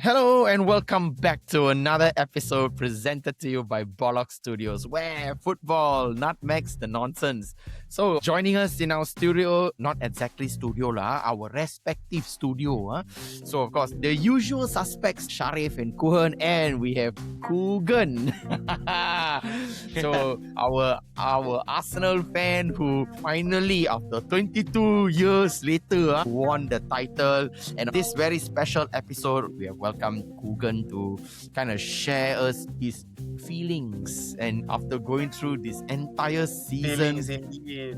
Hello and welcome back to another episode presented to you by Bollock Studios, where football nutmegs the nonsense. So joining us in our studio, not exactly studio lah, our respective studio. So of course, the usual suspects, Shariff and Kuhan, and we have Kugan. So our Arsenal fan who finally, after 22 years later, won the title. And this very special episode, we have welcomed Kugan to kind of share us his feelings and after going through this entire season. Feelings indeed.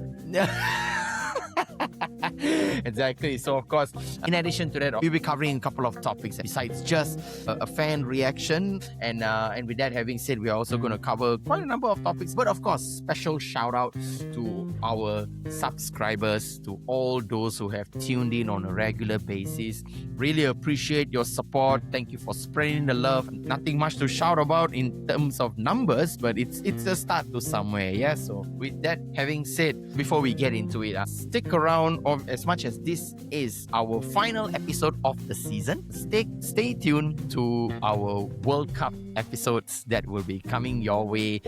Exactly. So of course, in addition to that, we'll be covering a couple of topics besides just a fan reaction, and with that having said, we are also going to cover quite a number of topics, but of course, special shout out to our subscribers, to all those who have tuned in on a regular basis. Really appreciate your support. Thank you for spreading the love. Nothing much to shout about in terms of numbers, but it's a start to somewhere. Yeah. So with that having said, before we get into it, stick around. As much as this is our final episode of the season, stay tuned to our World Cup episodes that will be coming your way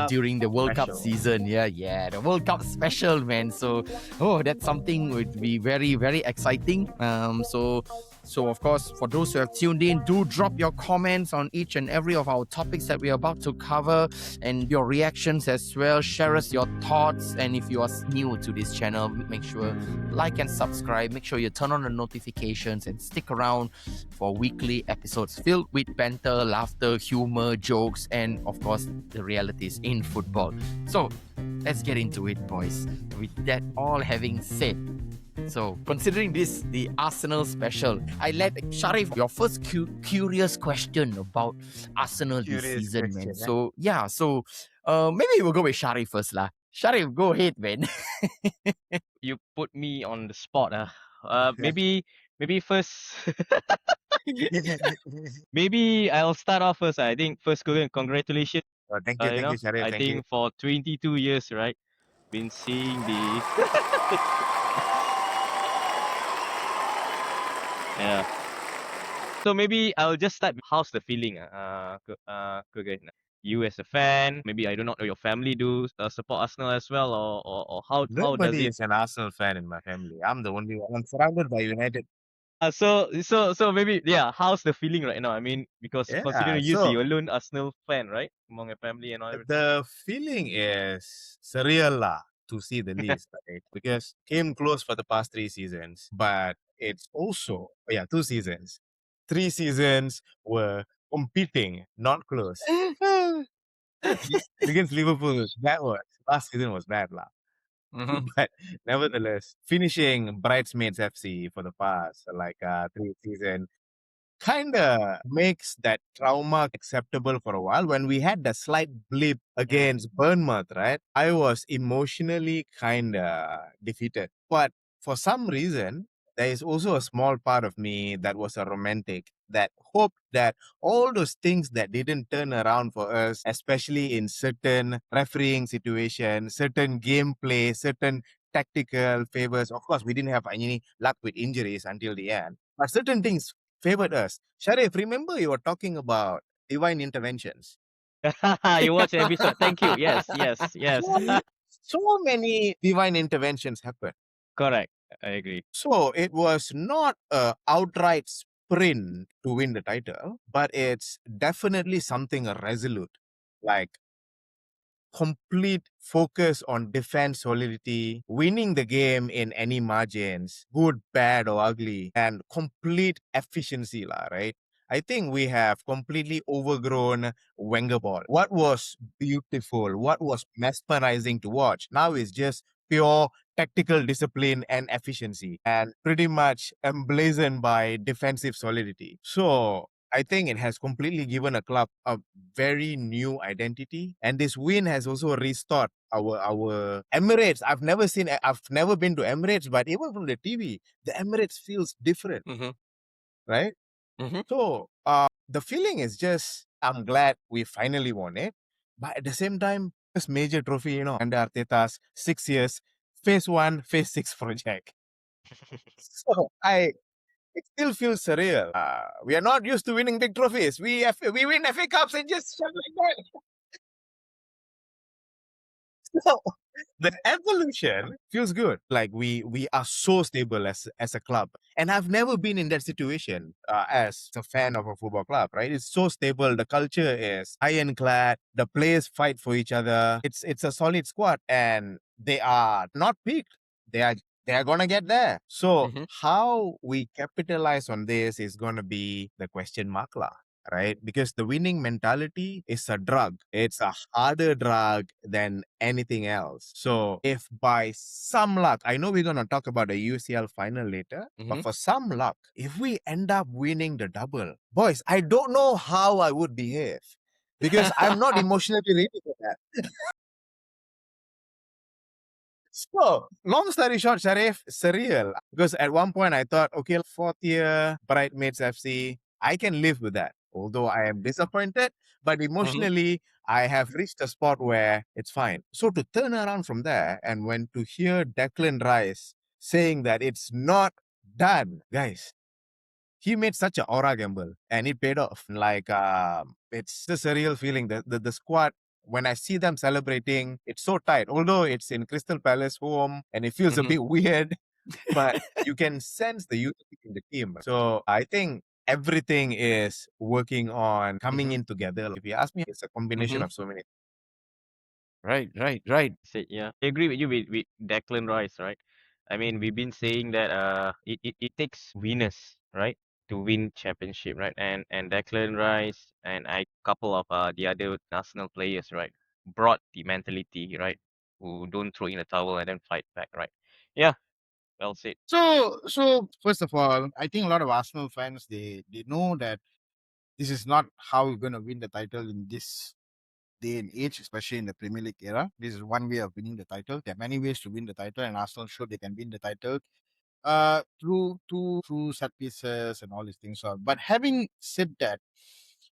during the World Cup season. Yeah, the World Cup special, man. So, that's something would be very, very exciting. So of course, for those who have tuned in, do drop your comments on each and every of our topics that we're about to cover and your reactions as well. Share us your thoughts. And if you are new to this channel, make sure like and subscribe. Make sure you turn on the notifications and stick around for weekly episodes filled with banter, laughter, humor, jokes, and of course, the realities in football. So let's get into it, boys. With that all having said, so, considering this, the Arsenal special, I let Sharif, your first curious question about Arsenal this season, man. So, maybe we'll go with Sharif first, lah. Sharif, go ahead, man. You put me on the spot. Maybe first. Maybe I'll start off first. I think first, congratulations. Thank you, Shariff. I think for 22 years, right? Been seeing the. Yeah. So maybe I'll just start. How's the feeling? Kugan? You as a fan, maybe I do not know your family do support Arsenal as well, or how does Nobody it? is an Arsenal fan in my family. I'm the only one. I'm surrounded by United. So maybe how's the feeling right now? I mean, because considering you alone Arsenal fan, right, among your family and all. The feeling is surreal lah, to see the least, right? Because came close for the past 3 seasons, but it's also 2 seasons. 3 seasons were competing, not close. Against Liverpool, that was last season was bad lah. But nevertheless, finishing Bridesmaids FC for the past 3 seasons kinda makes that trauma acceptable for a while. When we had the slight blip against Bournemouth, right? I was emotionally kinda defeated. But for some reason, there is also a small part of me that was a romantic that hoped that all those things that didn't turn around for us, especially in certain refereeing situations, certain gameplay, certain tactical favors. Of course, we didn't have any luck with injuries until the end. But certain things favored us. Sharif, remember you were talking about divine interventions. You watched the episode. Thank you. Yes. So many divine interventions happened. Correct. I agree. So it was not a outright sprint to win the title, but it's definitely something resolute, like complete focus on defense solidity, winning the game in any margins, good, bad, or ugly, and complete efficiency, right? I think we have completely overgrown Wenger ball. What was beautiful, what was mesmerizing to watch now is just pure tactical discipline and efficiency, and pretty much emblazoned by defensive solidity. So I think it has completely given a club a very new identity, and this win has also restored our Emirates. I've never been to Emirates, but even from the TV, the Emirates feels different, right? So the feeling is just, I'm glad we finally won it, but at the same time, this major trophy, under Arteta's 6 years, phase 1, phase 6 project. So it still feels surreal. We are not used to winning big trophies. We win FA Cups and just shut like that. So the evolution feels good. Like we are so stable as a club, and I've never been in that situation as a fan of a football club. Right? It's so stable. The culture is ironclad. The players fight for each other. It's a solid squad, and they are not peaked. They are they are gonna get there. So Mhm. how we capitalize on this is gonna be the question mark lah, right? Because the winning mentality is a drug. It's a harder drug than anything else. So if by some luck, I know we're going to talk about the UCL final later, but Mhm. for some luck, if we end up winning the double, boys, I don't know how I would behave because I'm not emotionally ready for that. So, long story short, Sharif, surreal. Because at one point I thought, okay, fourth year, Bridesmaids FC, I can live with that. Although I am disappointed, but emotionally, I have reached a spot where it's fine. So to turn around from there and when to hear Declan Rice saying that it's not done, guys, he made such a aura gamble and it paid off. Like it's a surreal feeling. The squad, when I see them celebrating, it's so tight. Although it's in Crystal Palace home and it feels a bit weird, but you can sense the unity in the team. So I think everything is working on coming in together. If you ask me, it's a combination of so many. Right, right, right. Said, yeah. I agree with you with Declan Rice, right? I mean, we've been saying that it takes winners, right, to win championship, right? And Declan Rice and I couple of the other Arsenal players, right, brought the mentality, right, who don't throw in the towel and then fight back, right? Yeah, well said. So first of all, I think a lot of Arsenal fans they know that this is not how we're going to win the title in this day and age, especially in the Premier League era. This is one way of winning the title. There are many ways to win the title, and Arsenal showed they can win the title through set pieces and all these things. So, but having said that,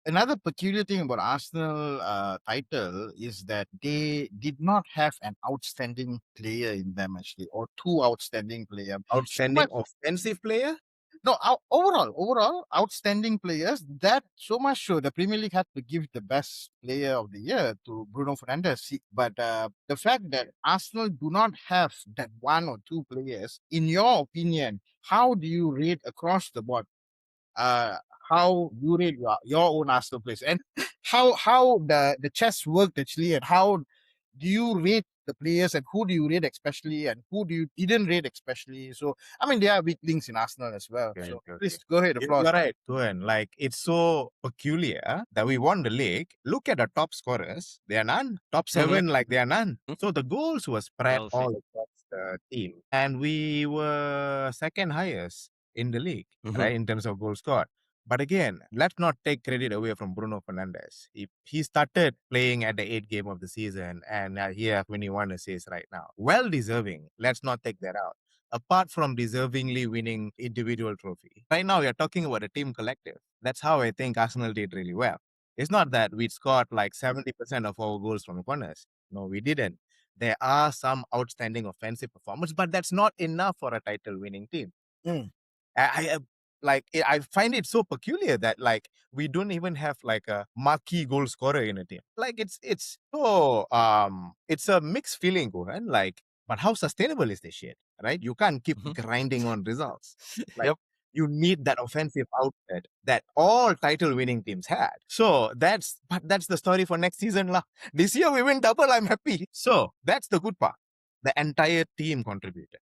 another peculiar thing about Arsenal title is that they did not have an outstanding player in them actually, or two outstanding players. Outstanding offensive player? No, overall, outstanding players. That so much so the Premier League had to give the best player of the year to Bruno Fernandes. But the fact that Arsenal do not have that one or two players, in your opinion, how do you rate across the board? Uh, how you rate your own Arsenal players, and how the chess worked actually, and how do you rate the players, and who do you rate especially, and who do you didn't rate especially? So, I mean, there are weak links in Arsenal as well. Okay, So, okay, please okay. go ahead, applause. You're right, Kuhan. Like, it's so peculiar that we won the league. Look at the top scorers. They are none. Top seven, like, they are none. So the goals were spread Well said. all across the team. And we were second highest in the league, right, in terms of goals scored. But again, let's not take credit away from Bruno Fernandes. He started playing at the 8th game of the season, and he has 21 assists right now. Well deserving. Let's not take that out. Apart from deservingly winning individual trophy. Right now, we are talking about a team collective. That's how I think Arsenal did really well. It's not that we scored like 70% of our goals from corners. No, we didn't. There are some outstanding offensive performance, but that's not enough for a title-winning team. Mm. I find it so peculiar that like we don't even have like a marquee goal scorer in a team. Like it's so it's a mixed feeling, Gohan. Like, but how sustainable is this shit? Right? You can't keep grinding on results. Like Yep. you need that offensive outlet that all title winning teams had. So that's the story for next season. Lah. This year we win double, I'm happy. So that's the good part. The entire team contributed.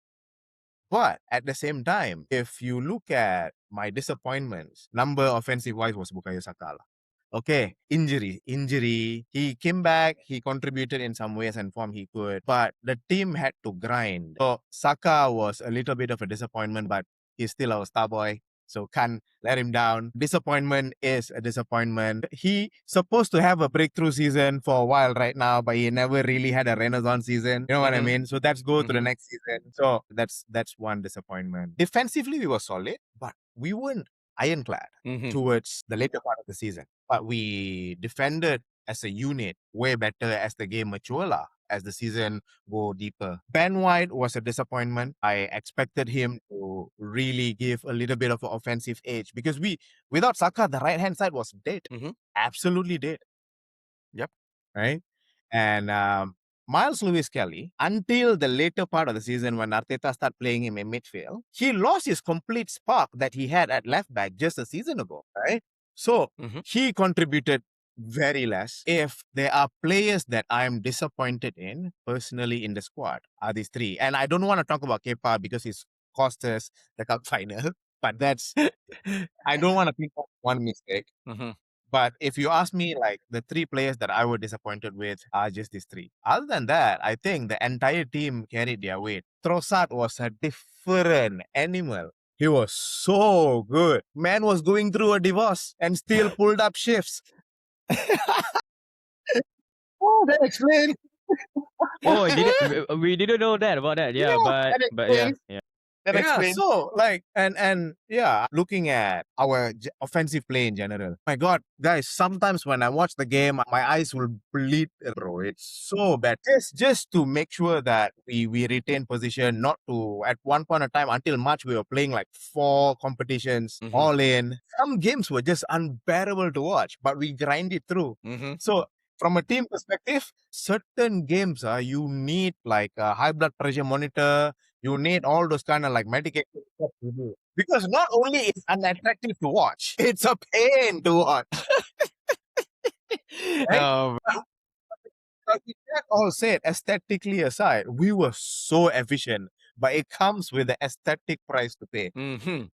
But at the same time, if you look at my disappointments, number offensive wise was Bukayo Saka. Okay, injury. He came back, he contributed in some ways and form he could, but the team had to grind. So Saka was a little bit of a disappointment, but he's still our star boy. So can't let him down. Disappointment is a disappointment. He supposed to have a breakthrough season for a while right now, but he never really had a renaissance season. You know what I mean? So let's go to the next season. So that's one disappointment. Defensively, we were solid, but we weren't ironclad towards the later part of the season. But we defended as a unit way better as the game matured. as the season go deeper. Ben White was a disappointment. I expected him to really give a little bit of an offensive edge because without Saka, the right hand side was dead, absolutely dead. Yep. Right, and Miles Lewis Kelly, until the later part of the season when Arteta started playing him in midfield, he lost his complete spark that he had at left back just a season ago, right? So he contributed very less. If there are players that I'm disappointed in personally in the squad, are these three. And I don't want to talk about Kepa because he's cost us the cup final, but that's, I don't want to pick up one mistake. But if you ask me, like, the three players that I was disappointed with are just these three. Other than that, I think the entire team carried their weight. Trossard was a different animal. He was so good. Man was going through a divorce and still pulled up shifts. Oh, that explains. Oh, we didn't know that about that. Yeah, but yeah, yeah. That Yeah, explains. so like and yeah, looking at our offensive play in general. My God, guys, sometimes when I watch the game, my eyes will bleed, bro. It's so bad. Just to make sure that we retain position, not to at one point of time until March we were playing like 4 competitions all in. Some games were just unbearable to watch, but we grind it through. So from a team perspective, certain games you need like a high blood pressure monitor. You need all those kind of like medication stuff to do. Because not only it's unattractive to watch, it's a pain to watch. Right? But with that all said, aesthetically aside, we were so efficient, but it comes with the aesthetic price to pay.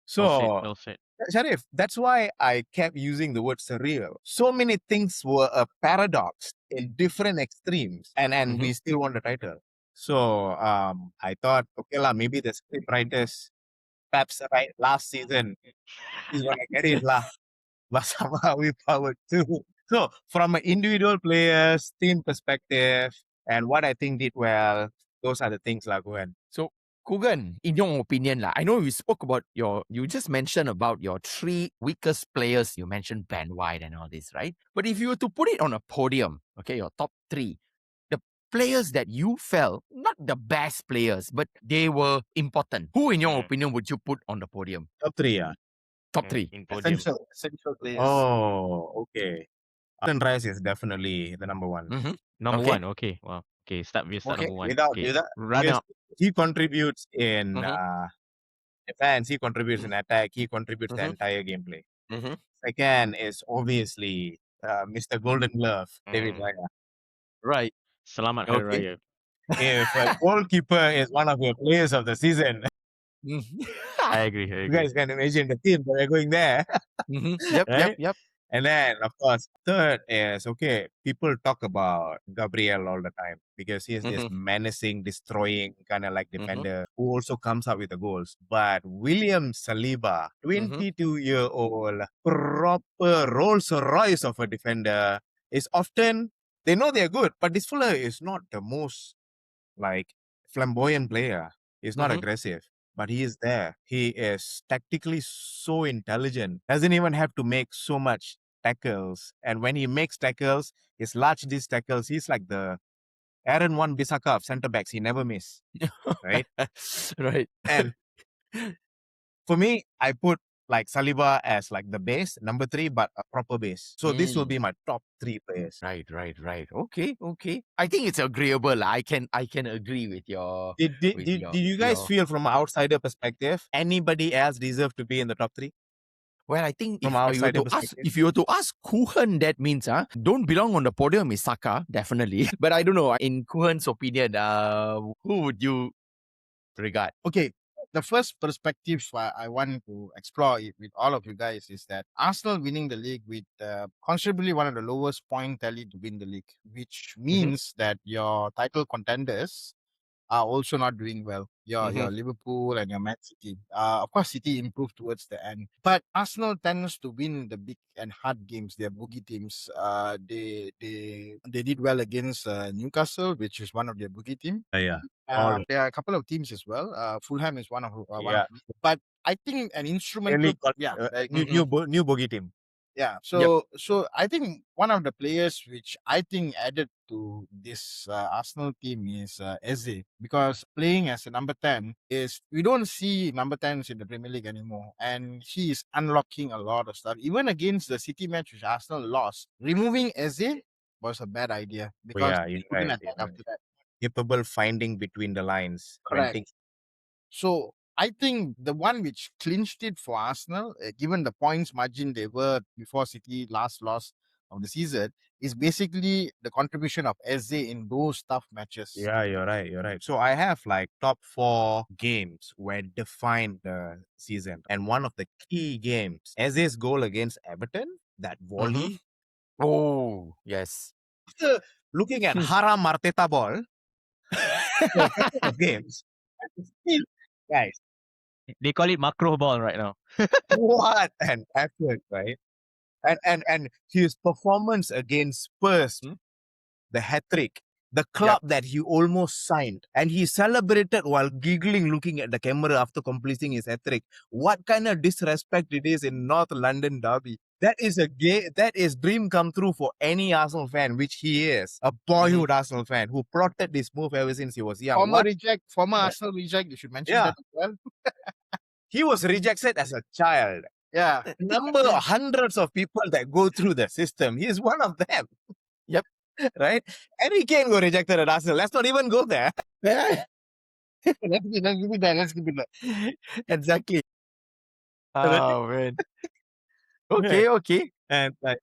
So, Well said. Sharif, that's why I kept using the word surreal. So many things were a paradox in different extremes, and we still won the title. So I thought, okay lah, maybe the script writers, perhaps right last season, is gonna get it lah. But somehow we powered through. So from an individual players, team perspective, and what I think did well, those are the things lah, Kugan. So, Kugan, in your opinion, I know you spoke about you just mentioned about your 3 weakest players. You mentioned Ben White and all this, right? But if you were to put it on a podium, okay, your top 3, the players that you felt, not the best players, but they were important. Who, in your opinion, would you put on the podium? Top 3, yeah. Top 3. In podium. Essential players. Oh, okay. Rice is definitely the number 1. Number Okay. 1. Okay. Wow. Okay. Start number 1. Without Okay. that, Run because up. he contributes in defense, he contributes in attack, he contributes the entire gameplay. Second is obviously Mr. Golden Glove, David Raya. Right. Selamat Hari Okay. Raya. If a goalkeeper is one of your players of the season, I agree. you guys can imagine the team that we're going there. Yep, Right? yep. And then, of course, third is, okay, people talk about Gabriel all the time because he's this menacing, destroying kind of like defender who also comes up with the goals. But William Saliba, 22-year-old, proper Rolls Royce of a defender, is often, they know they're good, but this fella is not the most like flamboyant player. He's not aggressive, but he is there. He is tactically so intelligent. Doesn't even have to make so much tackles. And when he makes tackles, his large disc tackles, he's like the Aaron Wan Bissaka of centre backs. He never miss. Right? Right. And for me, I put like Saliba as like the base, number 3, but a proper base. So this will be my top 3 players. Right. Okay. I think it's agreeable. I can agree with your. Did you guys feel from an outsider perspective, anybody else deserve to be in the top 3? Well, I think From if outside you were to ask, if you were to ask Kuhan, that means don't belong on the podium is Saka, definitely. But I don't know, in Kuhan's opinion, who would you regard? Okay, the first perspective I want to explore it with all of you guys is that Arsenal winning the league with considerably one of the lowest point tally to win the league, which means that your title contenders are also not doing well. Your Liverpool and your Man City. Of course, City improved towards the end, but Arsenal tends to win the big and hard games. They're boogie teams. They did well against Newcastle, which is one of their boogie team. Yeah. There are a couple of teams as well. Fulham is one of Yeah. but I think an instrumental. New bogey team. Yeah. So I think one of the players which I think added to this Arsenal team is Eze, because playing as a number 10 is, we don't see number 10s in the Premier League anymore, and he is unlocking a lot of stuff. Even against the City match which Arsenal lost, removing Eze was a bad idea Oh, because yeah, they you're couldn't right. attack after that. Capable finding between the lines when Correct. things. So I think the one which clinched it for Arsenal, given the points margin they were before City last loss of the season, is basically the contribution of Eze in those tough matches. Yeah, you're right. You're right. So I have like top 4 games where defined the season, and one of the key games, Eze's goal against Everton, that volley. Oh, yes. After looking at Haram Arteta ball for a couple of games, I still, guys, They call it macro ball right now. what an effort, right? And his performance against Spurs, the hat trick, the club that he almost signed, and he celebrated while giggling, looking at the camera after completing his hat trick. What kind of disrespect it is in North London derby? That is that is dream come true for any Arsenal fan, which he is, a boyhood Arsenal fan who plotted this move ever since he was young. Former Yeah. Arsenal reject, you should mention Yeah. that as well. He was rejected as a child. Yeah. Number hundreds of people that go through the system. He is one of them. Yep. Right? Harry Kane got rejected at Arsenal. Let's not even go there. Yeah, Let's keep it there. Let's keep it there. exactly. Oh, man. Okay, okay. And like,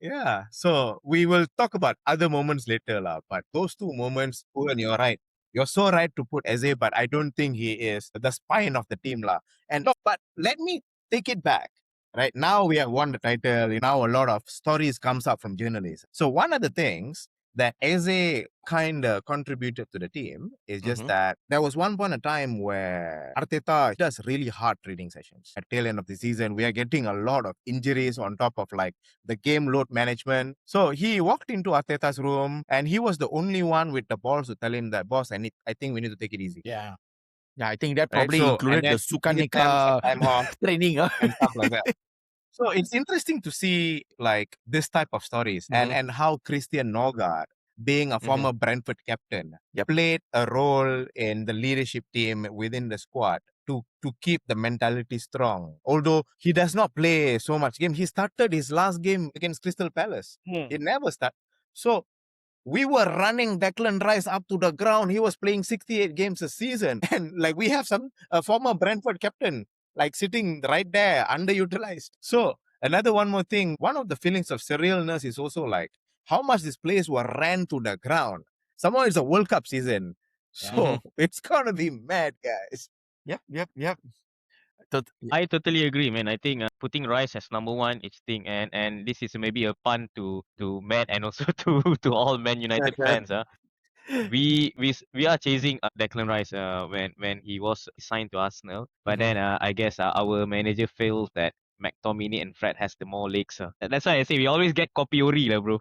yeah. So we will talk about other moments later, lah. But those 2 moments, Kugan, you're right. You're so right to put Eze, but I don't think he is the spine of the team, lah. And but let me take it back. Right now, we have won the title. Now, a lot of stories comes up from journalists. So one of the things that Eze kind of contributed to the team is just that there was one point in time where Arteta does really hard training sessions. At tail end of the season, we are getting a lot of injuries on top of like the game load management. So he walked into Arteta's room and he was the only one with the balls to tell him that, boss, I think we need to take it easy. Yeah. Yeah, I think that Right? probably So, and included then the he gave them some Sukanika time off training. and stuff like that. So it's interesting to see like this type of stories and how Christian Norgard, being a former Brentford captain, played a role in the leadership team within the squad to keep the mentality strong. Although he does not play so much game, he started his last game against Crystal Palace. It never started. So we were running Declan Rice up to the ground. He was playing 68 games a season. And like we have a former Brentford captain like sitting right there, underutilized. So another one more thing, one of the feelings of surrealness is also like how much these players were ran to the ground. Somehow it's a World Cup season. So it's gonna be mad, guys. Yep. I totally agree, man. I think putting Rice as number 1 is thing, and this is maybe a pun to Matt and also to all Man United fans. We are chasing Declan Rice when he was signed to Arsenal, but then I guess our manager feels that McTominay and Fred has the more legs. That's why I say we always get Kopiori, lah, bro.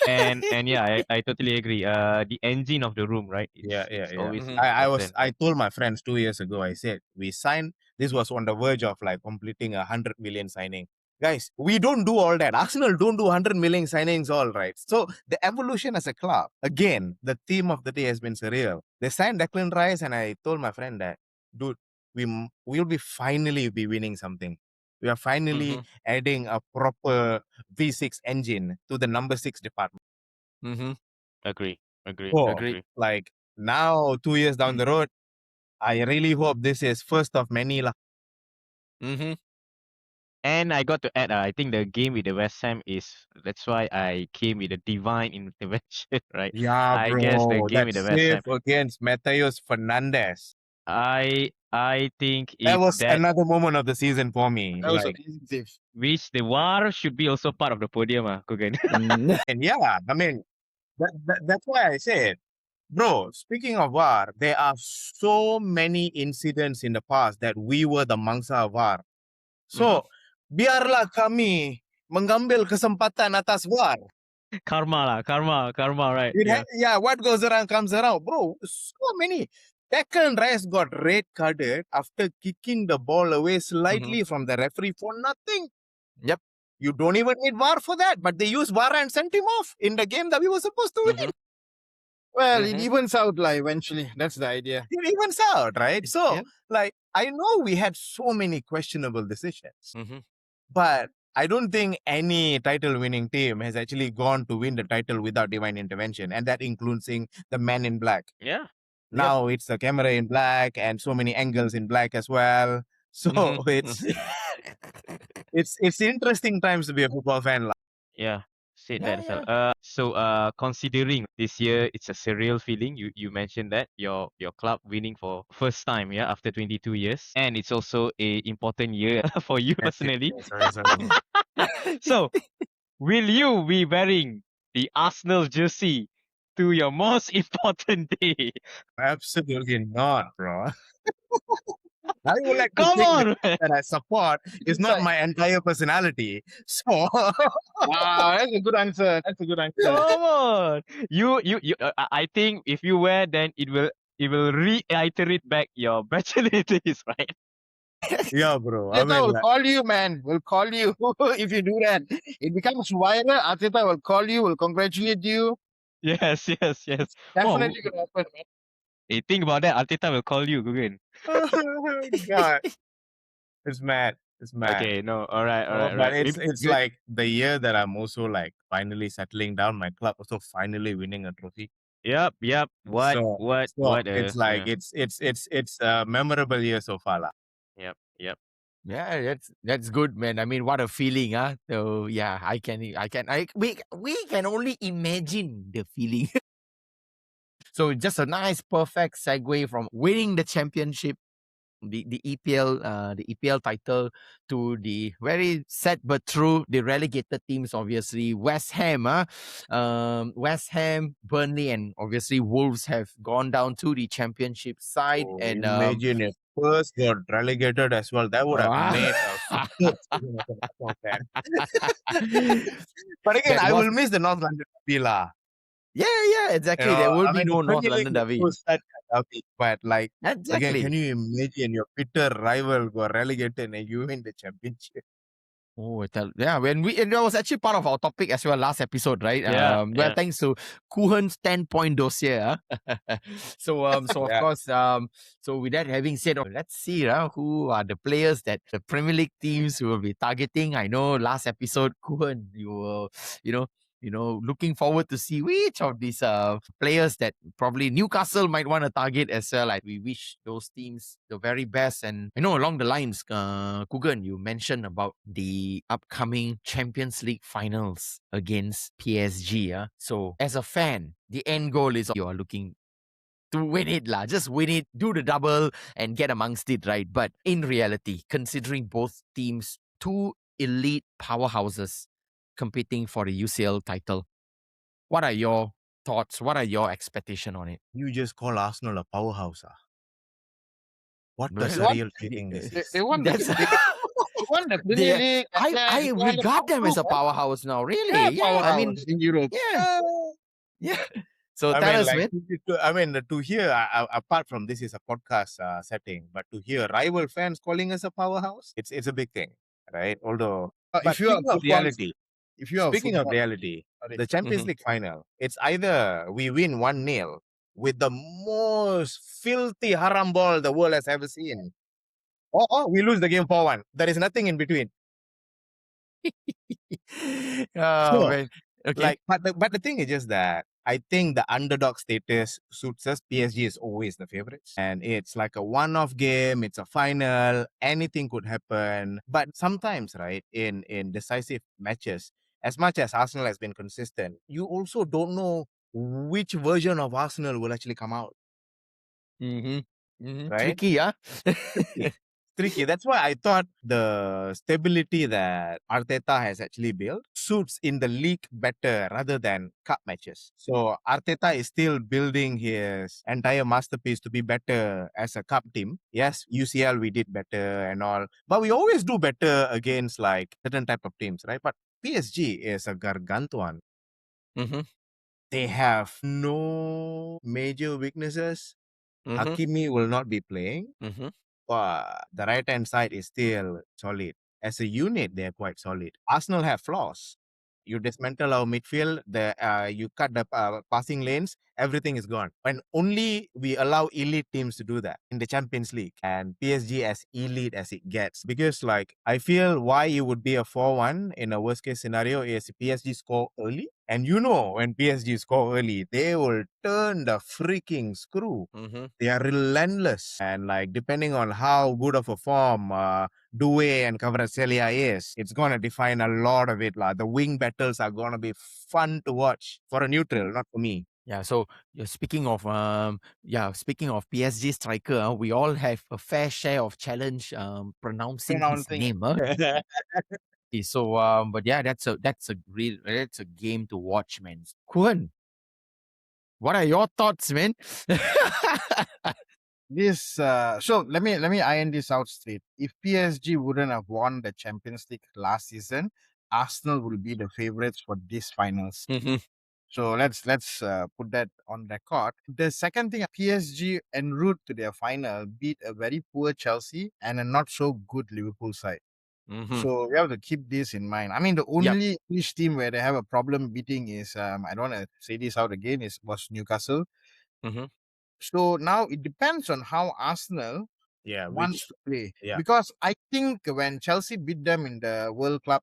and yeah, I totally agree. The engine of the room, right? It's always important. I told my friends 2 years ago, I said, we signed, this was on the verge of like completing 100 million signing. Guys, we don't do all that. Arsenal don't do 100 million signings, all right. So the evolution as a club, again, the theme of the day has been surreal. They signed Declan Rice, and I told my friend that, dude, we'll be finally be winning something. We are finally adding a proper V6 engine to the number 6 department. Agree. Agree. Like now, 2 years down the road, I really hope this is first of many. And I got to add, I think the game with the West Ham that's why I came with a divine intervention, right? Yeah, I bro. guess the game That with the West save Ham, against Mateus Fernandes. I think That if was another moment of the season for me. That was Like, amazing save. which the VAR should be also part of the podium, Kugan. and yeah, I mean, that's why I said, bro, speaking of VAR, there are so many incidents in the past that we were the mangsa of VAR. So, biarlah kami mengambil kesempatan atas VAR. karma, right? What goes around comes around. Bro, so many. Declan Rice got red carded after kicking the ball away slightly from the referee for nothing. Yep. You don't even need VAR for that, but they used VAR and sent him off in the game that we were supposed to win. Mhm. Well, it Mhm. evens out like eventually. That's the idea. It evens out, right? So, Yeah. like, I know we had so many questionable decisions, Mhm. but I don't think any title-winning team has actually gone to win the title without divine intervention, and that includes the man in black. Yeah. Now it's the camera in black and so many angles in black as well. So Mhm. it's interesting times to be a football fan. Yeah. Said Yeah, that as well. yeah. So considering this year it's a surreal feeling. You mentioned that your club winning for first time, yeah, after 22 years, and it's also a important year for you personally. Sorry. So will you be wearing the Arsenal jersey to your most important day? Absolutely not, bro. I would like to Come think the on, team man. that I support is not Inside. my entire personality. So Wow, that's a good answer. That's a good answer. Come on. You I think if you wear, then it will reiterate back your bachelor days, right? yeah, bro. I Arteta mean, will like, call you, man. Will call you if you do that. It becomes viral. Arteta will call you. Will congratulate you. Yes, yes, yes. Oh, Definitely gonna happen, man. hey, think about that. Arteta will call you, Kugan. God, it's mad. It's mad. Okay, no, all right, all Oh, right, all but right. it's Maybe it's good. like the year that I'm also like finally settling down. My club also finally winning a trophy. Yep, yep. What, So what, so what? it's like Yeah. it's a memorable year so far, lah. Yep, yep. Yeah, that's good, man. I mean, what a feeling, huh? So yeah, we can only imagine the feeling. So just a nice, perfect segue from winning the championship, the EPL title, to the very sad but true, the relegated teams, obviously West Ham, West Ham, Burnley, and obviously Wolves have gone down to the championship side, Oh, and imagine if Spurs got relegated as well. That would have made a super season as an Arsenal fan. But again, that I was, will miss the North London derby, lah. yeah, You exactly. know, There will I be mean, the no North Premier League London will derby. host that derby, but like again, Exactly. can you imagine your bitter rival got relegated and you win the championship? Oh, and that was actually part of our topic as well last episode, right? Yeah, Well, yeah. thanks to Kuhan's 10-point dossier. So of Yeah. course, so with that having said, let's see who are the players that the Premier League teams will be targeting. I know last episode, Kuhan, you were, you know, looking forward to see which of these players that probably Newcastle might want to target as well. Like, we wish those teams the very best. And I know along the lines, Kugan, you mentioned about the upcoming Champions League finals against PSG. So as a fan, the end goal is you are looking to win it, lah. Just win it, do the double, and get amongst it, right? But in reality, considering both teams, two elite powerhouses competing for the UCL title, what are your thoughts? What are your expectations on it? You just call Arsenal a powerhouse, ah? What a Well, surreal feeling this They, is. they won the that's they won the Premier League. And then I they won the regard them as a Cup too, powerhouse now. man. They're Really? a Yeah. I mean, powerhouse in Europe. yeah. Yeah. So I tell mean, us, like, man. I mean, to hear, apart from this is a podcast setting, but to hear rival fans calling us a powerhouse, it's a big thing, right? Although, but If you are football, if you are speaking of football, reality, sorry. the Champions Mhm. League final, it's either we win 1-0 with the most filthy haram ball the world has ever seen, or we lose the game 4-1. There is nothing in between. Oh, So, man. Okay. like, but the thing is just that I think the underdog status suits us. PSG is always the favorites, and it's like a one-off game. It's a final. Anything could happen. But sometimes, right, in decisive matches, as much as Arsenal has been consistent, you also don't know which version of Arsenal will actually come out, right? Tricky, huh? Tricky. Tricky. That's why I thought the stability that Arteta has actually built suits in the league better rather than cup matches. So Arteta is still building his entire masterpiece to be better as a cup team. Yes, UCL we did better and all, but we always do better against like certain type of teams, right? But PSG is a gargantuan. Mm-hmm. They have no major weaknesses. Mm-hmm. Hakimi will not be playing. Mm-hmm. The right hand side is still solid. as a unit, they're quite solid. Arsenal have flaws. You dismantle our midfield, you cut the passing lanes, everything is gone. And only we allow elite teams to do that in the Champions League. And PSG as elite as it gets. Because like I feel why it would be a 4-1 in a worst case scenario is PSG score early. And you know when PSG score early, they will turn the freaking screw. Mm-hmm. They are relentless. And like depending on how good of a form Due and Kvaratskhelia is, it's gonna define a lot of it. The wing battles are gonna be fun to watch for a neutral, not for me. Yeah, so speaking of PSG striker, we all have a fair share of challenge pronouncing his Pronouncing name. Okay, so but yeah, that's a game to watch, man. Kuhan, what are your thoughts, man? this. So let me iron this out straight. If PSG wouldn't have won the Champions League last season, Arsenal will be the favorites for this finals. Mm-hmm. So let's put that on record. The second thing, PSG en route to their final beat a very poor Chelsea and a not so good Liverpool side. Mm-hmm. So we have to keep this in mind. I mean, the only English team where they have a problem beating is I don't want to say this out again was Newcastle. Mm-hmm. So now it depends on how Arsenal wants to play. yeah. Because I think when Chelsea beat them in the World Club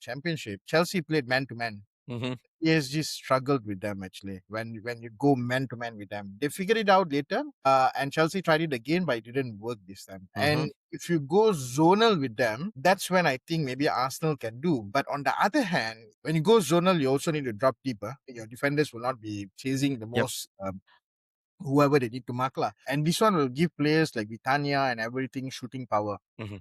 Championship, Chelsea played man to man. Mm-hmm. PSG struggled with them actually. When you go man to man with them, they figured it out later. And Chelsea tried it again, but it didn't work this time. And if you go zonal with them, that's when I think maybe Arsenal can do. But on the other hand, when you go zonal, you also need to drop deeper. Your defenders will not be chasing the most whoever they need to mark lah. And this one will give players like Vitania and everything shooting power. Mm-hmm.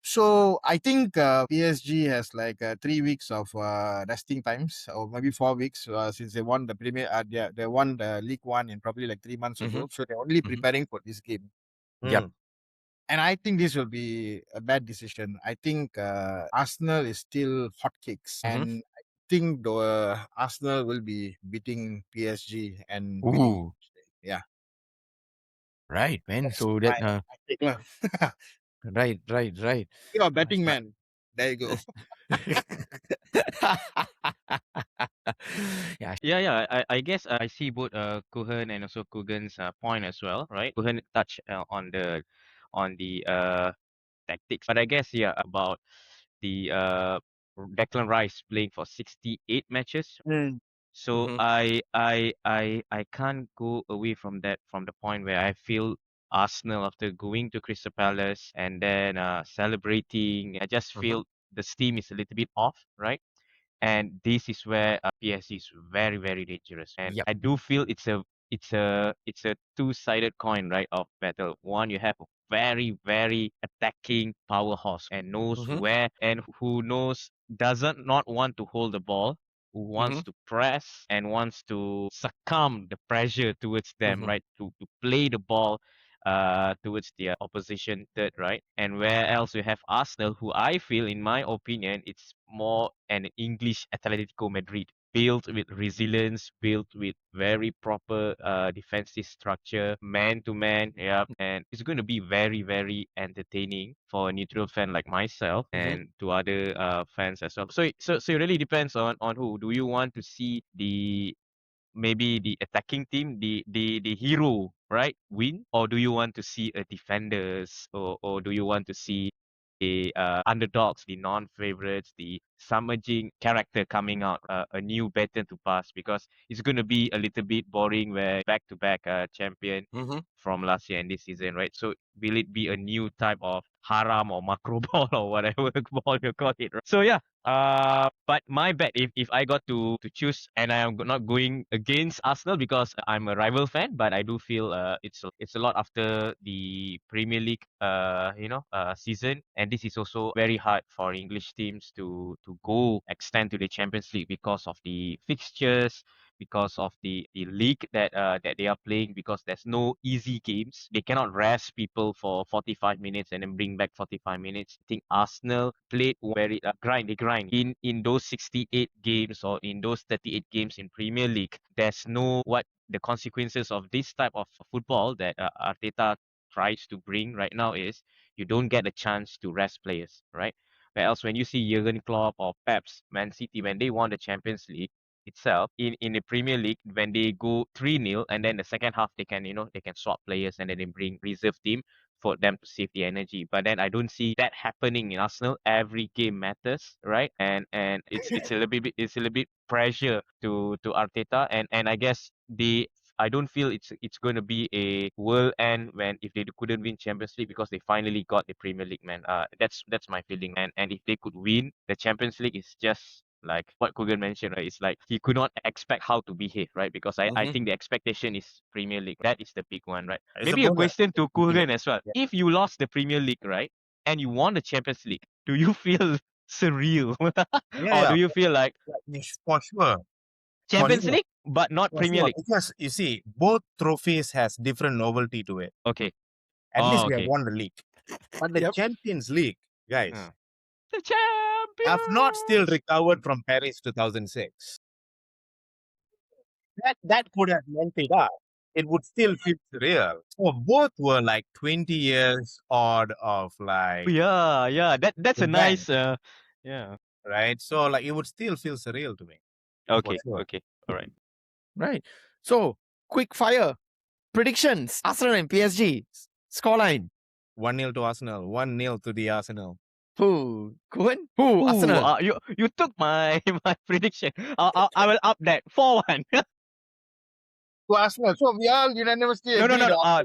So I think PSG has like 3 weeks of resting times, or maybe 4 weeks, since they won the Premier. They won the League One in probably like 3 months ago. So they're only preparing for this game. Yep. And I think this will be a bad decision. I think Arsenal is still hotcakes, and I think Arsenal will be beating PSG and winning. Yeah. Right, man. That's So my that take lah. right. You're a betting man. There you go. Yeah. Yeah. I guess I see both Kuhan and also Kugan's point as well, right? Kuhan touched on the tactics, but I guess about the Declan Rice playing for 68 matches. So Mhm. I can't go away from the point where I feel Arsenal after going to Crystal Palace and then celebrating. I just feel the steam is a little bit off, right? And this is where PSG is very very dangerous. And Yep. I do feel it's a two-sided coin, right? Of battle. One, you have a very very attacking powerhouse and knows Mhm. where and who knows doesn't not want to hold the ball, who wants Mhm. to press and wants to succumb the pressure towards them, Mhm. right? To play the ball towards the opposition third, right? And where else you have Arsenal, who I feel, in my opinion, it's more an English Atletico Madrid, built with resilience, built with very proper defensive structure, man to man, yeah, and it's going to be very very entertaining for a neutral fan like myself and to other fans as well. So it really depends on who do you want to see maybe the attacking team, the hero, right, win, or do you want to see a defenders, or do you want to see the underdogs, the non-favorites, the submerging character coming out, a new baton to pass? Because it's going to be a little bit boring where back-to-back champion Mhm. from last year and this season, right? So will it be a new type of haram or macro ball or whatever ball you call it, right? So yeah, but my bet, if I got to choose, and I am not going against Arsenal because I'm a rival fan, but I do feel it's a lot after the Premier League season, and this is also very hard for English teams to go extend to the Champions League because of the fixtures, because of the league that they are playing, because there's no easy games. They cannot rest people for 45 minutes and then bring back 45 minutes. I think Arsenal played very grind. They grind in those 68 games or in those 38 games in Premier League. There's no what the consequences of this type of football that Arteta tries to bring right now is you don't get a chance to rest players, right? Where else when you see Jurgen Klopp or Pep's Man City, when they won the Champions League itself, in the Premier League, when they go 3-0, and then the second half they can, they can swap players and then they bring reserve team for them to save the energy. But then I don't see that happening in Arsenal. Every game matters, right? And it's a little bit pressure to Arteta, and I guess I don't feel it's going to be a world end when if they couldn't win Champions League because they finally got the Premier League, man. That's my feeling. And if they could win the Champions League, it's just like what Kugan mentioned, right? It's like he could not expect how to behave, right? Because I think the expectation is Premier League. That is the big one, right? It's Maybe a about question to Kugan as well. Yeah. If you lost the Premier League, right, and you won the Champions League, do you feel surreal? Or do you feel like for sure. Champions sure. League but not For Premier sure. League? Because you see, both trophies has different novelty to it. Okay. At least we okay. have won the league. But the Yep. Champions League, guys, The champion. have not still recovered from Paris 2006. That could have meant it up. It would still feel real. So both were like 20 years odd of like, Yeah. That's a event. nice yeah. Right? So like it would still feel surreal to me. Okay. sure. Okay. All right. Right. So, quick fire predictions. Arsenal and PSG scoreline. 1-0 to Arsenal. 1-0 to the Arsenal. Who? Kuhan? Who? Ooh, Arsenal. you took my prediction. I will up that 4-1. To Arsenal. So we all unanimously No, agree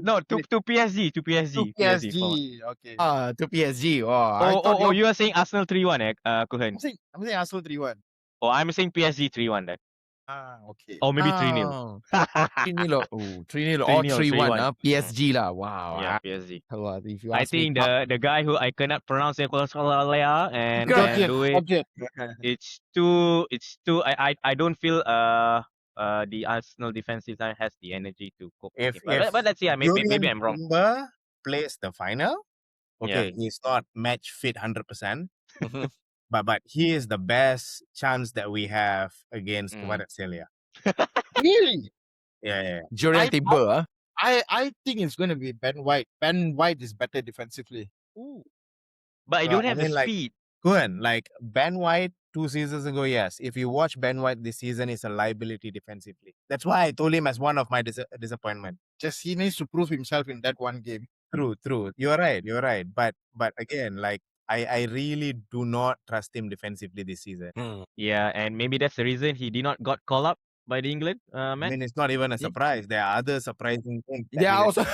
no. To PSG. To PSG. to PSG. 4-1. PSG. Okay. To PSG. Oh, I thought You are saying Arsenal 3-1, Kuhan. I'm saying Arsenal 3-1. Oh, I'm saying PSG 3-1 then. Okay. Or maybe 3-0. Oh, 3-0. Oh, 3-0 or 3-0, 3-1. 3-1. PSG lah. Wow. Yeah, PSG. Well, if you I ask me, think the guy who I cannot pronounce it and Object. do it. Object. It's too I don't feel the Arsenal defensive line has the energy to cope with If him. But let's see. Maybe Julian I'm wrong. Timber plays the final, Yeah. he's not match fit 100%, Mhm. but he is the best chance that we have against Kvaratskhelia. Really? Yeah. Julian I- Timber. Huh? I think it's going to be Ben White. Ben White is better defensively. But I Well, don't have I mean, the like- speed. Good. Like Ben White 2 seasons ago, yes. If you watch Ben White this season, he's a liability defensively. That's why I told him as one of my disappointment. Just he needs to prove himself in that one game. True. You're right. But again, like I really do not trust him defensively this season. Yeah, and maybe that's the reason he did not got called up by the England I man. mean, it's not even a surprise. There are other surprising things. that There he are has also.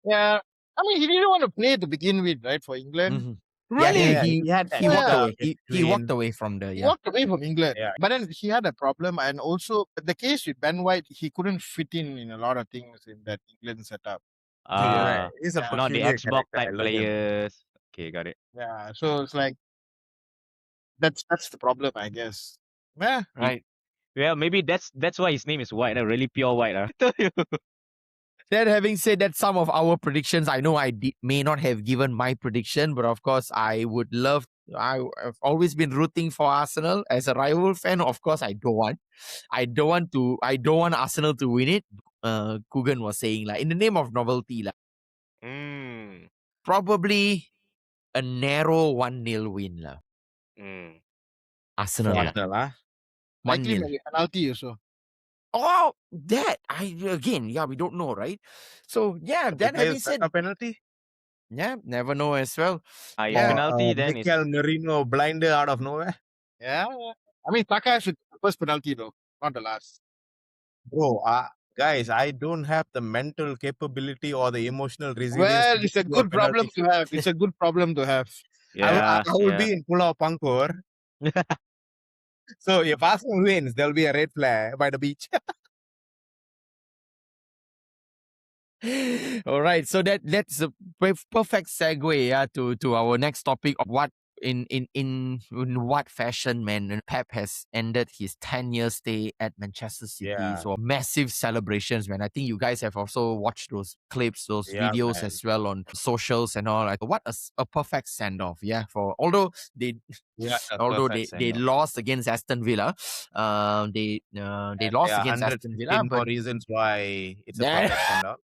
Yeah. I mean, he didn't want to play to begin with, right, for England. Mhm. Really? Yeah, he had he walked Yeah. away. He walked away from the He walked away from England. Yeah. But then he had a problem. And also, the case with Ben White, he couldn't fit in a lot of things in that England setup. He's a Not the peculiar Xbox character. I type love him. players. Okay, got it. Yeah. So it's like, that's the problem, I guess. Yeah. right. Well, maybe that's why his name is White, really pure white. I tell you. That having said that, some of our predictions, I know I may not have given my prediction, but of course, I would love. I've always been rooting for Arsenal as a rival fan. Of course, I don't want Arsenal to win it. Kugan was saying like in the name of novelty, like probably a narrow 1-0 win lah. Arsenal Yeah. lah. Arsenal, huh? Likely 1-0. maybe penalty also. Oh, that we don't know, right? So yeah, that having said, a penalty. yeah, never know as well. If Yeah. penalty, then it's Mikel Merino blinder out of nowhere. Yeah. I mean, Saka should first penalty though, not the last. Bro, guys, I don't have the mental capability or the emotional resilience. Well, to it's a do good problem penalty. to have. It's a good problem to have. yeah. I will be in Pulau Pangkor. So if Arsenal wins, there'll be a red flag by the beach. All right, so that's a perfect segue to our next topic of what in what fashion, man, Pep has ended his 10-year stay at Manchester City. Yeah. So massive celebrations, man. I think you guys have also watched those clips, those Yeah, videos man. as well on socials and all. Like, what a perfect send off, for although they lost against Aston Villa, they lost against Aston Villa, more but reasons why it's a Yeah. perfect send-off.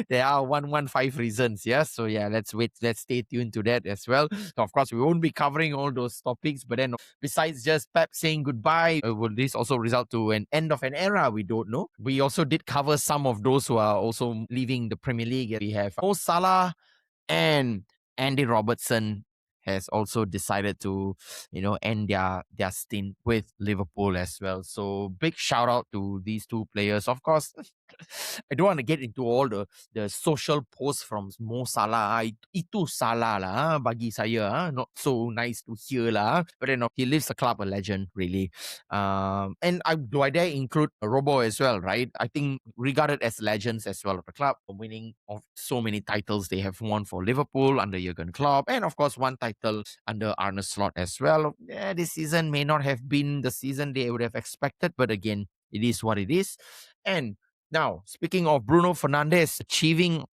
there are 115 reasons. Yeah. So yeah, let's wait. Let's stay tuned to that as well. So of course, we won't be covering all those topics, but then besides just Pep saying goodbye, will this also result to an end of an era? We don't know. We also did cover some of those who are also leaving the Premier League. We have Mo Salah and Andy Robertson has also decided to, end their stint with Liverpool as well. So big shout out to these two players. Of course, I don't want to get into all the social posts from Mo Salah. Itu salah lah bagi saya. Not so nice to hear lah. But then he leaves the club a legend, really. And do I dare include Robbo as well, right? I think regarded as legends as well of the club, winning of so many titles they have won for Liverpool under Jurgen Klopp, and of course one title under Arne Slot as well. Yeah, this season may not have been the season they would have expected, but again, it is what it is. And now, speaking of Bruno Fernandes achieving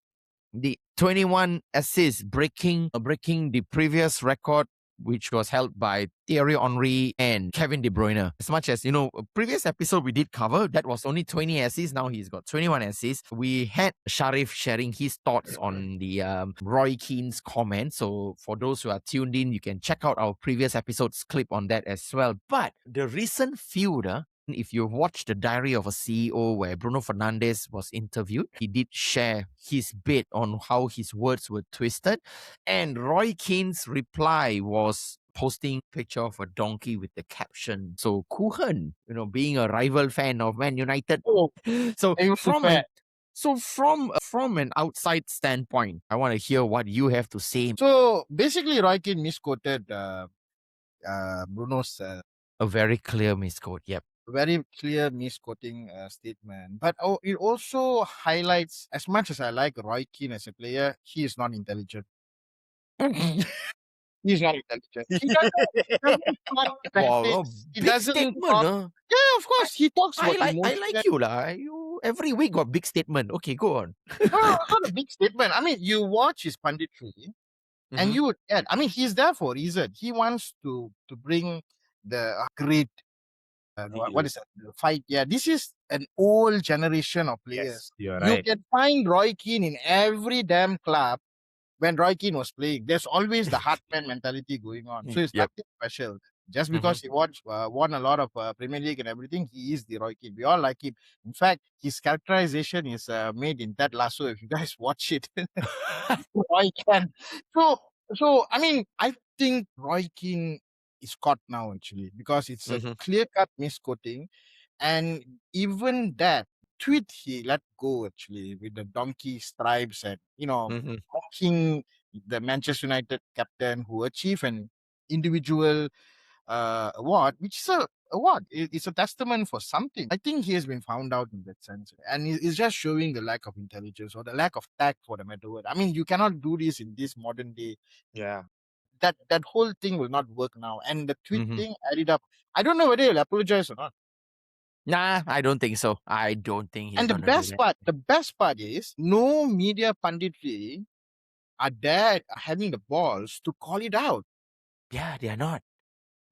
the 21 assists, breaking the previous record, which was held by Thierry Henry and Kevin De Bruyne. As much as, a previous episode we did cover, that was only 20 assists. Now he's got 21 assists. We had Shariff sharing his thoughts on the Roy Keane's comment. So for those who are tuned in, you can check out our previous episode's clip on that as well. But the recent feud, if you watched the Diary of a CEO where Bruno Fernandes was interviewed, he did share his bit on how his words were twisted. And Roy Keane's reply was posting a picture of a donkey with the caption. So Kuhan, being a rival fan of Man United. So from an outside standpoint, I want to hear what you have to say. So basically, Roy Keane misquoted Bruno's A very clear misquote. Yep. very clear misquoting statement. But it also highlights, as much as I like Roy Keane as a player, he is not intelligent. He's not intelligent. He doesn't talk tactics. He big doesn't statement, talk. huh? Yeah, of course. He talks about I emotion. like you lah. You every week got big statement. Okay, go on. No, not a big statement. I mean, you watch his punditry, and you would get. I mean, he's there for a reason. He wants to bring the great. What is that? The fight? Yeah, this is an old generation of players. Yes, you're You right. can find Roy Keane in every damn club. When Roy Keane was playing, there's always the heartman mentality going on. So it's Yep. nothing special. Just because he won a lot of Premier League and everything, he is the Roy Keane. We all like him. In fact, his characterization is made in Ted Lasso. If you guys watch it, Roy Keane. So I mean, I think Roy Keane is caught now actually because it's a clear-cut misquoting, and even that tweet he let go actually with the donkey stripes and mocking the Manchester United captain who achieved an individual award, which is a award. It's a testament for something. I think he has been found out in that sense, and it's just showing the lack of intelligence or the lack of tact, for the matter word. I mean, you cannot do this in this modern day. Yeah. That whole thing will not work now. And the tweet thing added up. I don't know whether he'll apologize or not. Nah, I don't think so. I don't think he's And the gonna do that. best part is no media punditry are there having the balls to call it out. Yeah, they are not.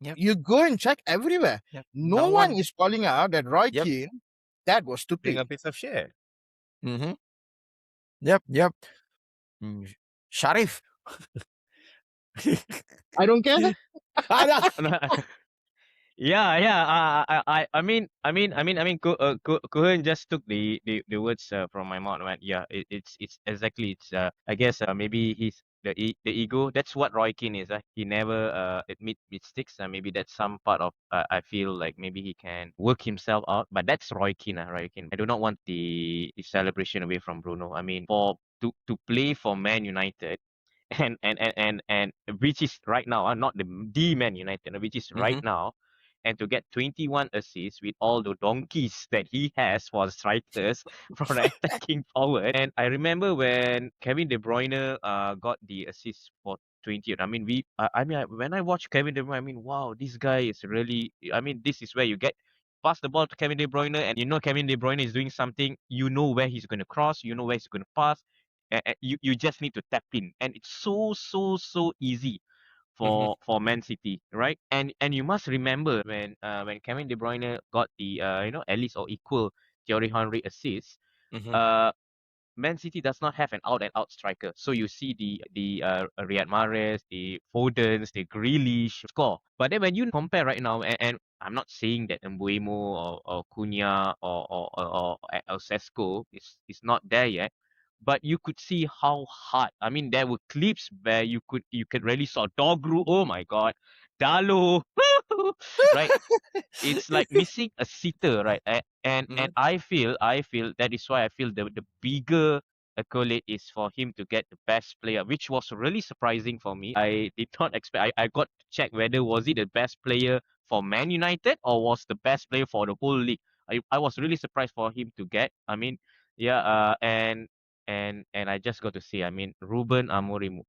Yep. You go and check everywhere. Yep. No one is calling out that Roy Yep. Keane, that was Being stupid. a piece of shit. Yep. Sharif. I don't care. I mean, Kuhan just took the words from my mouth, man. Yeah, it's exactly. It's I guess maybe he's the ego. That's what Roy Keane is. He never admit mistakes. Maybe that's some part of. I feel like maybe he can work himself out. But that's Roy Keane. Roy Keane. I do not want the celebration away from Bruno. I mean, to play for Man United. And which is right now, not the Man United, which is right now, and to get 21 assists with all the donkeys that he has for strikers from the attacking forward. And I remember when Kevin De Bruyne got the assist for 20th. I mean, when I watch Kevin De Bruyne, I mean, wow, this guy is really. I mean, this is where you get pass the ball to Kevin De Bruyne, and Kevin De Bruyne is doing something. You know where he's going to cross. You know where he's going to pass. You just need to tap in, and it's so easy for Man City, right? And you must remember when Kevin De Bruyne got the at least or equal Thierry Henry assist, Man City does not have an out-and-out striker. So you see the Riyad Mahrez, the Fodens, the Grealish score. But then when you compare right now, and I'm not saying that Mbuemo or Cunha or El Sesco is not there yet, but you could see how hard. I mean, there were clips where you could really saw Dogru. Oh my God, Dalo, right? It's like missing a sitter, right? And I feel that is why I feel the bigger accolade is for him to get the best player, which was really surprising for me. I did not expect. I got to check whether was it the best player for Man United or was the best player for the whole league. I was really surprised for him to get. I mean, yeah, and I just got to say, I mean, Ruben Amorim,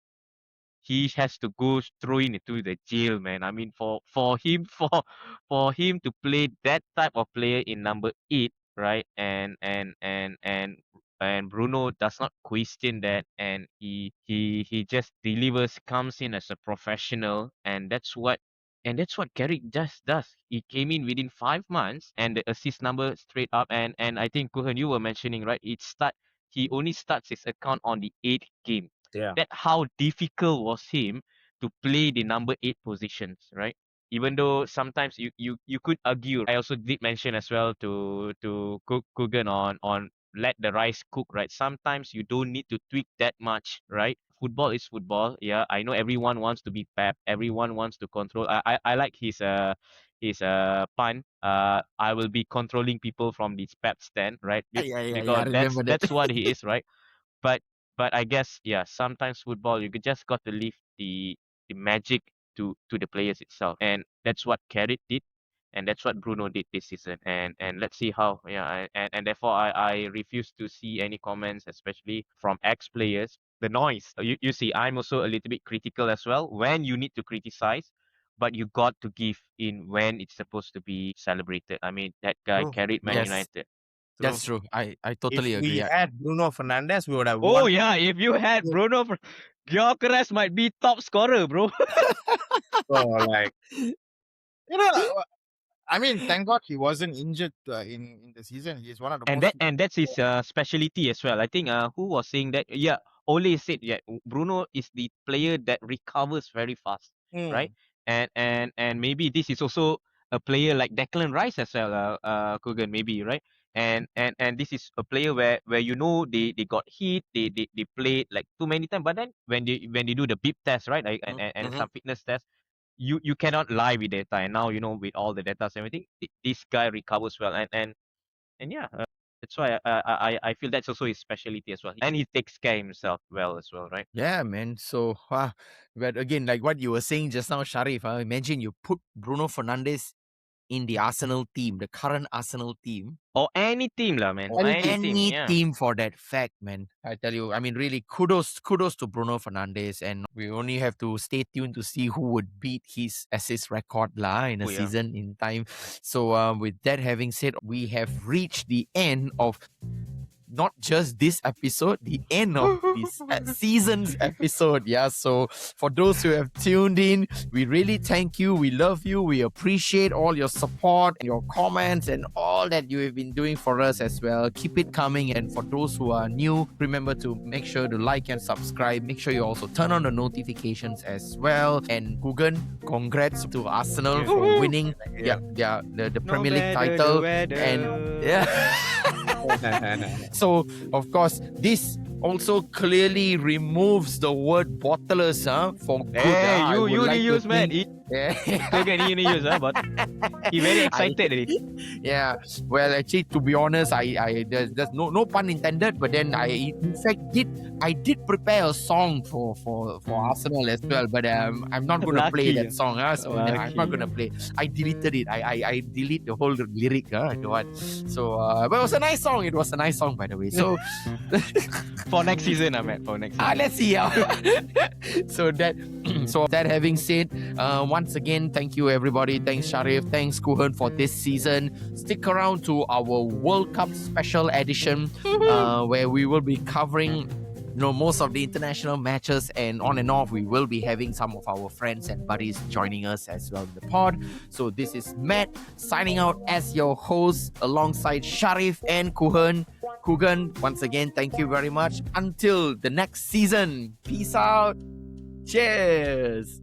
he has to go throw into the jail, man. I mean, for him for him to play that type of player in number 8, right? And Bruno does not question that, and he just delivers, comes in as a professional, and that's what Carrick just does. He came in within 5 months, and the assist number straight up. And I think Kuhan, you were mentioning, right? He only starts his account on the 8th game. Yeah. That how difficult was him to play the number 8 positions, right? Even though sometimes you could argue. I also did mention as well to Kugan on let the rice cook, right? Sometimes you don't need to tweak that much, right? Football is football. Yeah, I know everyone wants to be Pep. Everyone wants to control. I like his pun. I will be controlling people from this Pep stand, right? Yeah, I Because that's remember that. that's what he is, right? But but I guess, yeah, sometimes football you just got to leave the magic to the players itself, and that's what Carrick did, and that's what Bruno did this season. And let's see how, yeah, and therefore I refuse to see any comments, especially from ex players. The noise. You see, I'm also a little bit critical as well when you need to criticize, but you got to give in when it's supposed to be celebrated. I mean, that guy True. carried Man Yes, United. that's true. I If totally agree. we had Bruno Fernandes, we would have Oh won. yeah, if you had Gyökeres might be top scorer, bro. So, like, You know, I mean, thank God he wasn't injured in the season. He's one of the and most. that's his specialty as well. I think who was saying that? Yeah, Ole said, yeah, Bruno is the player that recovers very fast, right? And maybe this is also a player like Declan Rice as well, Kugan, maybe, right? And this is a player where they got hit, they played like too many times, but then when they do the beep test, right? Like, and Mhm. some fitness test, you cannot lie with data. And now, with all the data and everything, this guy recovers well. And yeah, that's why I feel that's also his specialty as well, and he takes care of himself well as well, right? Yeah, man. So, but again, like what you were saying just now, Sharif, imagine you put Bruno Fernandes in the Arsenal team, the current Arsenal team, Or any team lah, man. or Any team, any yeah. team for that fact, man. I tell you, I mean, really, kudos to Bruno Fernandes, and we only have to stay tuned to see who would beat his assist record in a Oh, yeah. season in time. So, with that having said, we have reached the end of not just this episode, the end of this season's episode. Yeah. So for those who have tuned in, we really thank you. We love you. We appreciate all your support and your comments and all that you have been doing for us as well. Keep it coming. And for those who are new, remember to make sure to like and subscribe. Make sure you also turn on the notifications as well. And Kugan, congrats to Arsenal for winning the Premier League title. And yeah. So, of course, this also clearly removes the word bottlers for good. Hey, I you would like to use, man. think- Yeah. You use, but he very excited already. Yeah, well, actually, to be honest, there's no pun intended, but then I in fact did prepare a song for Arsenal as well, but I'm not gonna play Lucky, that song. So I'm not gonna play. I deleted it. I delete the whole lyric. So, but it was a nice song. It was a nice song, by the way. So For next season, I meant for next season. let's see. So that having said, once again, thank you everybody. Thanks Sharif, thanks Kuhan for this season. Stick around to our World Cup special edition, where we will be covering most of the international matches, and on and off we will be having some of our friends and buddies joining us as well in the pod. So this is Matt signing out as your host alongside Sharif and Kuhan. Kugan, once again, thank you very much. Until the next season, peace out. Cheers.